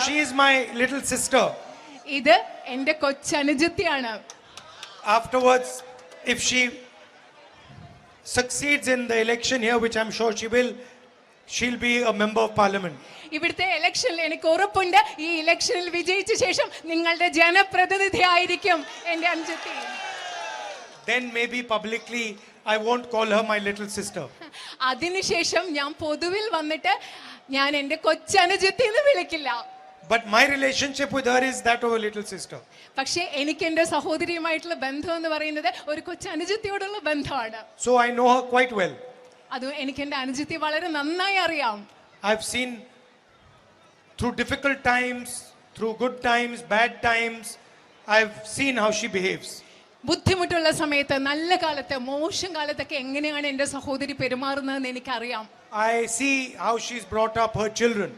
she is my little sister. ഇത് എന്റെ കൊച്ചനുജത്തിയാണ്. Afterwards, if she succeeds in the election here, which I'm sure she will, she'll be a member of parliament. ഇവിടുത്തെ ഇലക്ഷനിൽ എനിക്ക് ഉറപ്പുണ്ട്, ഈ ഇലക്ഷനിൽ വിജയിച്ച ശേഷം നിങ്ങളുടെ ജനപ്രതിനിധി ആയിരിക്കും എന്റെ അനുജത്തി. Then maybe publicly I won't call her my little sister. അതിനുശേഷം ഞാൻ പൊതുവിൽ വന്നിട്ട് ഞാൻ എന്റെ കൊച്ചനുജത്തി എന്ന് വിളിക്കില്ല. But my relationship with her is that of a little sister. പക്ഷേ എനിക്ക് എന്റെ സഹോദരിയുമായിട്ടുള്ള ബന്ധം എന്ന് പറയുന്നത് ഒരു കൊച്ചനുജത്തിയോടുള്ള ബന്ധമാണ്. So I know her quite well. അത് എനിക്ക് എന്റെ അനുജത്തി വളരെ നന്നായി അറിയാം. I've seen through difficult times, through good times, bad times, I've seen how she behaves. ബുദ്ധിമുട്ടുള്ള സമയത്ത്, നല്ല കാലത്ത്, മോശം കാലത്തൊക്കെ എങ്ങനെയാണ് എന്റെ സഹോദരി പെരുമാറുന്നതെന്ന് എനിക്കറിയാം. I see how she's brought up her children.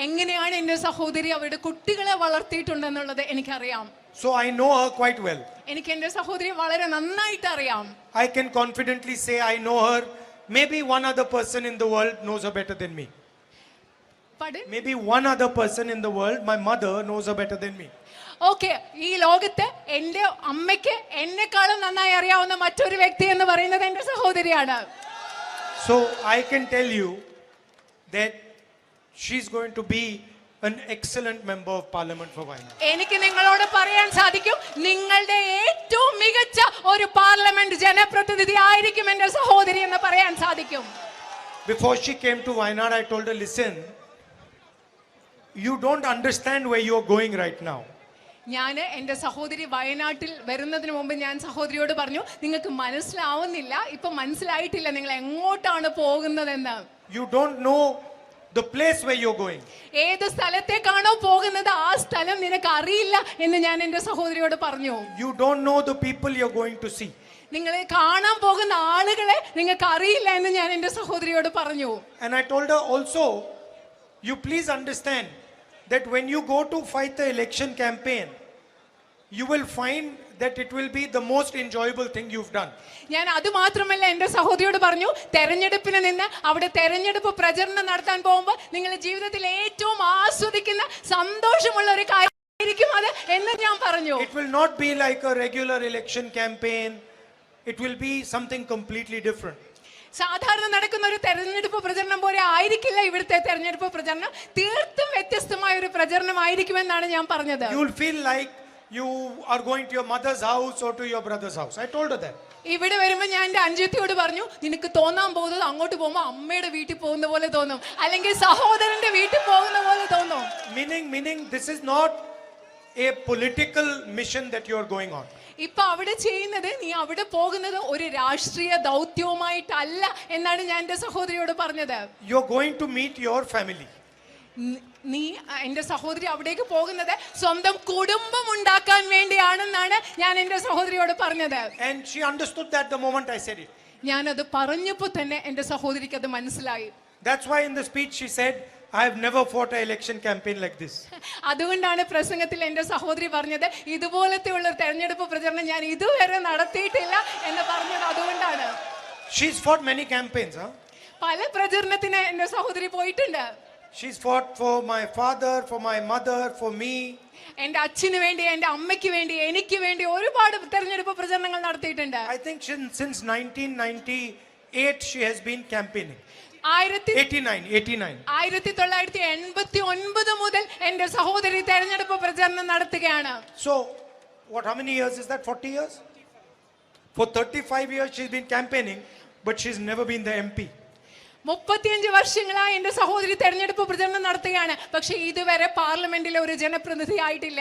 എങ്ങനെയാണ് എന്റെ സഹോദരി അവരുടെ കുട്ടികളെ വളർത്തിയിട്ടുണ്ടെന്നുള്ളത് എനിക്കറിയാം. So I know her quite well. എനിക്ക് എന്റെ സഹോദരി വളരെ നന്നായിട്ട് അറിയാം. I can confidently say I know her. Maybe one other person in the world knows her better than me. Pardon? Maybe one other person in the world, my mother, knows her better than me. Okay, ഈ ലോകത്ത് എന്റെ അമ്മയ്ക്ക് എന്നെക്കാളും നന്നായി അറിയാവുന്ന മറ്റൊരു വ്യക്തി എന്ന് പറയുന്നത് എന്റെ സഹോദരിയാണ്. So I can tell you that she's going to be an excellent member of parliament for Wayanad. എനിക്ക് നിങ്ങളോട് പറയാൻ സാധിക്കും, നിങ്ങളുടെ ഏറ്റവും മികച്ച ഒരു പാർലമെന്റ് ജനപ്രതിനിധി ആയിരിക്കും എന്റെ സഹോദരി എന്ന് പറയാൻ സാധിക്കും. Before she came to Wayanad, I told her, listen, you don't understand where you're going right now. ഞാൻ എൻ്റെ സഹോദരി വയനാട്ടിൽ വരുന്നതിന് മുമ്പ് ഞാൻ സഹോദരിയോട് പറഞ്ഞു, നിങ്ങൾക്ക് മനസ്സിലാവുന്നില്ല, ഇപ്പൊ മനസ്സിലായിട്ടില്ല നിങ്ങൾ എങ്ങോട്ടാണ് പോകുന്നതെന്ന്. You don't know the place where you're going. ഏത് സ്ഥലത്തേക്കാണോ പോകുന്നത് ആ സ്ഥലം നിനക്ക് അറിയില്ല എന്ന് ഞാൻ എൻ്റെ സഹോദരിയോട് പറഞ്ഞു. You don't know the people you're going to see. നിങ്ങളെ കാണാൻ പോകുന്ന ആളുകളെ നിങ്ങൾക്ക് അറിയില്ല എന്ന് ഞാൻ എൻ്റെ സഹോദരിയോട് പറഞ്ഞു. And I told her also, you please understand that when you go to fight the election campaign, you will find that it will be the most enjoyable thing you've done. ഞാൻ അത് മാത്രമല്ല എൻ്റെ സഹോദരിയോട് പറഞ്ഞു, തെരഞ്ഞെടുപ്പിന് നിന്ന് അവിടെ തെരഞ്ഞെടുപ്പ് പ്രചരണം നടത്താൻ പോകുമ്പോൾ നിങ്ങളുടെ ജീവിതത്തിൽ ഏറ്റവും ആസ്വദിക്കുന്ന സന്തോഷമുള്ള ഒരു കാര്യമായിരിക്കും അത് എന്ന് ഞാൻ പറഞ്ഞു. It will not be like a regular election campaign. It will be something completely different. സാധാരണ നടക്കുന്ന ഒരു തെരഞ്ഞെടുപ്പ് പ്രചരണം പോലെ ആയിരിക്കില്ല ഇവിടുത്തെ തെരഞ്ഞെടുപ്പ് പ്രചരണം. തീർത്തും വ്യത്യസ്തമായ ഒരു പ്രചരണമായിരിക്കുമെന്നാണ് ഞാൻ പറഞ്ഞത്. You will feel like you are going to your mother's house or to your brother's house. I told her that. ഇവിടെ വരുമ്പോൾ ഞാൻ എൻ്റെ അനുജത്തിയോട് പറഞ്ഞു, നിനക്ക് തോന്നാൻ പോകുന്നത് അങ്ങോട്ട് പോകുമ്പോൾ അമ്മയുടെ വീട്ടിൽ പോകുന്ന പോലെ തോന്നും, അല്ലെങ്കിൽ സഹോദരന്റെ വീട്ടിൽ പോകുന്ന പോലെ തോന്നും. Meaning this is not a political mission that you are going on. ഇപ്പൊ അവിടെ ചെയ്യുന്നത്, നീ അവിടെ പോകുന്നത് ഒരു രാഷ്ട്രീയ ദൗത്യവുമായിട്ടല്ല എന്നാണ് ഞാൻ എൻ്റെ സഹോദരിയോട് പറഞ്ഞത്. You are going to meet your family. നീ എൻ്റെ സഹോദരി അവിടേക്ക് പോകുന്നത് സ്വന്തം കുടുംബം ഉണ്ടാക്കാൻ വേണ്ടിയാണെന്നാണ് ഞാൻ എൻ്റെ സഹോദരിയോട് പറഞ്ഞത്. And she understood that the moment I said it. ഞാനത് പറഞ്ഞപ്പോൾ തന്നെ എൻ്റെ സഹോദരിക്ക് അത് മനസ്സിലായി. That's why in the speech she said, I have never fought an election campaign like this. അതുകൊണ്ടാണ് പ്രസംഗത്തിൽ എൻ്റെ സഹോദരി പറഞ്ഞത്, ഇതുപോലത്തെ ഉള്ള തെരഞ്ഞെടുപ്പ് പ്രചരണം ഞാൻ ഇതുവരെ നടത്തിയിട്ടില്ല എന്ന് പറഞ്ഞത് അതുകൊണ്ടാണ്. She's fought many campaigns, huh? പല പ്രചരണത്തിന് എൻ്റെ സഹോദരി പോയിട്ടുണ്ട്. She's fought for my father, for my mother, for me. എൻ്റെ അച്ഛന് വേണ്ടി, എൻ്റെ അമ്മയ്ക്ക് വേണ്ടി, എനിക്ക് വേണ്ടി ഒരുപാട് തെരഞ്ഞെടുപ്പ് പ്രചരണങ്ങൾ നടത്തിയിട്ടുണ്ട്. I think since 1998 she has been campaigning. 1989 മുതൽ എൻ്റെ സഹോദരി തെരഞ്ഞെടുപ്പ് പ്രചരണം നടത്തുകയാണ്. So how many years is that? 40 years? For 35 years she's been campaigning, but she's never been the MP. 35 വർഷങ്ങളായി എൻ്റെ സഹോദരി തെരഞ്ഞെടുപ്പ് പ്രചരണം നടത്തുകയാണ്, പക്ഷേ ഇതുവരെ പാർലമെന്റിലെ ഒരു ജനപ്രതിനിധി ആയിട്ടില്ല.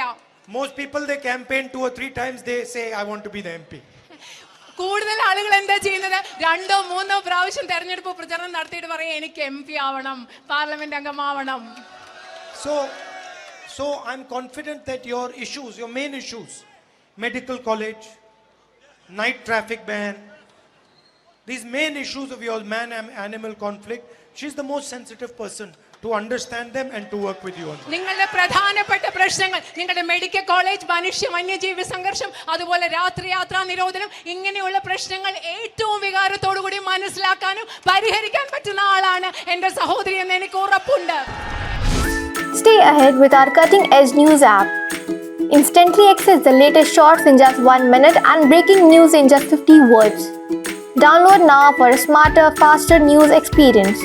Most people they campaign 2 or 3 times, they say I want to be the MP. കൂടുതൽ ആളുകൾ എന്താ ചെയ്യുന്നത്, 2 or 3 പ്രാവശ്യം തെരഞ്ഞെടുപ്പ് പ്രചരണം നടത്തിയിട്ട് പറയും എനിക്ക് MP ആവണം, parliament അംഗമാവണം. So I'm confident that your issues, your main issues, medical college, night traffic ban, these main issues of your man-animal conflict, she's the most sensitive person to understand them and to work with you on them. നിങ്ങളുടെ പ്രധാനപ്പെട്ട പ്രശ്നങ്ങൾ, നിങ്ങളുടെ medical college, മനുഷ്യ വന്യജീവി സംഘർഷം, അതുപോലെ രാത്രി യാത്രാ നിരോധനം, ഇങ്ങനെയുള്ള പ്രശ്നങ്ങൾ ഏറ്റവും വികാരത്തോടു കൂടി മനസ്സിലാക്കാനും പരിഹരിക്കാൻ പറ്റുന്ന ആളാണ് എൻ്റെ സഹോദരി എന്ന് എനിക്ക് ഉറപ്പുണ്ട്. Stay ahead with our cutting-edge news app. Instantly access the latest shorts in just 1 minute and breaking news in just 50 words. Download now for a smarter, faster news experience.